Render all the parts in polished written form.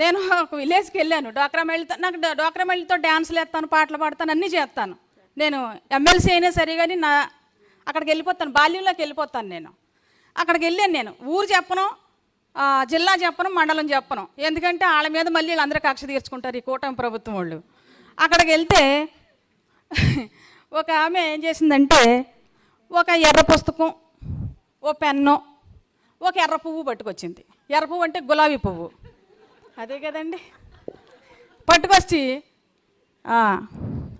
నేను ఒక విలేజ్కి వెళ్ళాను. డోక్రా మహిళతో, నాకు డోక్రా మహిళతో డ్యాన్స్లు వేస్తాను, పాటలు పాడతాను, అన్నీ చేస్తాను. నేను ఎమ్మెల్సీ అయినా సరే కానీ అక్కడికి వెళ్ళిపోతాను, బాల్యంలోకి వెళ్ళిపోతాను. నేను అక్కడికి వెళ్ళాను. నేను ఊరు చెప్పను, జిల్లా చెప్పను, మండలం చెప్పను. ఎందుకంటే వాళ్ళ మీద మళ్ళీ వీళ్ళందరూ కక్ష తీర్చుకుంటారు ఈ కూటమి ప్రభుత్వం వాళ్ళు. అక్కడికి వెళ్తే ఒక ఆమె ఏం చేసిందంటే ఒక ఎర్ర పుస్తకం, ఓ పెన్ను, ఒక ఎర్ర పువ్వు పట్టుకొచ్చింది. ఎర్ర పువ్వు అంటే గులాబీ పువ్వు, అదే కదండి. పట్టుకొచ్చి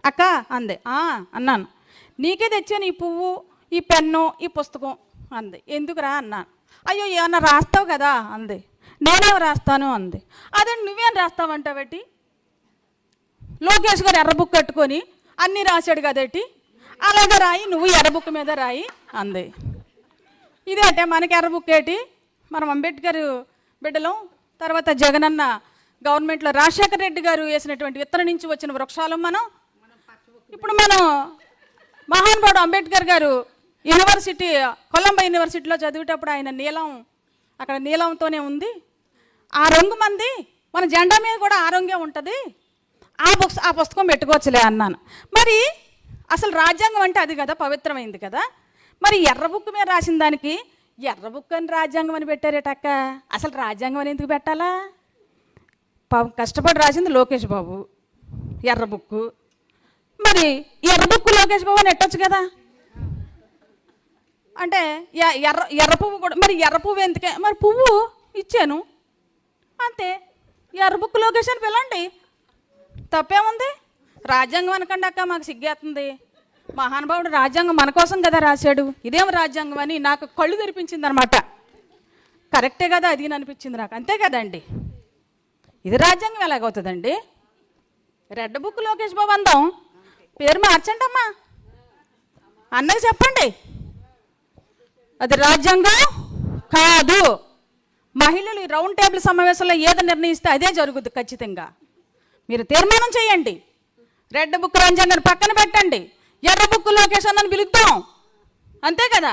అక్క అంది. అన్నాను. నీకే తెచ్చాను ఈ పువ్వు, ఈ పెన్ను, ఈ పుస్తకం అంది. ఎందుకురా అన్నాను. అయ్యో ఏమన్నా రాస్తావు కదా అంది. నేనేం రాస్తాను అంది. అదే నువ్వేం రాస్తావంటావేటి, లోకేష్ గారు ఎర్ర బుక్ కట్టుకొని అన్నీ రాశాడు కదేటి, అలాగే రాయి, నువ్వు ఎర్ర బుక్ మీద రాయి అంది. ఇదే అంటే మనకి ఎర్ర బుక్ ఏంటి, మనం అంబేద్కర్ బిడ్డలం. తర్వాత జగనన్న గవర్నమెంట్లో రాజశేఖర రెడ్డి గారు వేసినటువంటి విత్తనం నుంచి వచ్చిన వృక్షాలు మనం. ఇప్పుడు మనం మహానుభావుడు అంబేద్కర్ గారు యూనివర్సిటీ, కొలంబో యూనివర్సిటీలో చదివేటప్పుడు ఆయన నీలం, అక్కడ నీలంతోనే ఉంది. ఆ రంగు మంది మన జెండా మీద కూడా ఆ రంగే ఉంటుంది. ఆ పుస్తకం పెట్టుకోవచ్చులే అన్నాను. మరి అసలు రాజ్యాంగం అంటే అది కదా, పవిత్రమైంది కదా. మరి ఎర్ర బుక్ మీద రాసిన దానికి ఎర్ర బుక్ అని రాజ్యాంగం అని పెట్టారేటక్క. అసలు రాజ్యాంగం అని ఎందుకు పెట్టాలా? కష్టపడి రాసింది లోకేష్ బాబు ఎర్ర బుక్కు. మరి ఎర్ర బుక్కు లోకేష్ బాబు అని ఎట్టొచ్చు కదా. అంటే ఎర్ర పువ్వు కూడా, మరి ఎర్ర పువ్వు ఎందుకే, మరి పువ్వు ఇచ్చాను అంతే. ఎర్ర బుక్ లోకేష్ అని పిల్లండి, తప్పేముంది. రాజ్యాంగం అనకండి అక్క, మాకు సిగ్గేస్తుంది. మహానుభావుడు రాజ్యాంగం మన కోసం కదా రాశాడు, ఇదేం రాజ్యాంగం అని నాకు కళ్ళు తెరిపించింది అనమాట. కరెక్టే కదా అది అనిపించింది నాకు, అంతే కదండి. ఇది రాజ్యాంగం ఎలాగవుతుందండి? రెడ్ బుక్ లోకేష్ బాబు అందాం, పేరు మార్చండి అమ్మా, అన్నకి చెప్పండి. అది రాజ్యాంగం కాదు. మహిళలు ఈ రౌండ్ టేబుల్ సమావేశంలో ఏదో నిర్ణయిస్తే అదే జరుగుద్ది ఖచ్చితంగా. మీరు తీర్మానం చేయండి, రెడ్ బుక్ రాజ్యాంగాన్ని పక్కన పెట్టండి, ఎర్ర బుక్ లోకేష్ అన్నని పిలుద్దాం, అంతే కదా.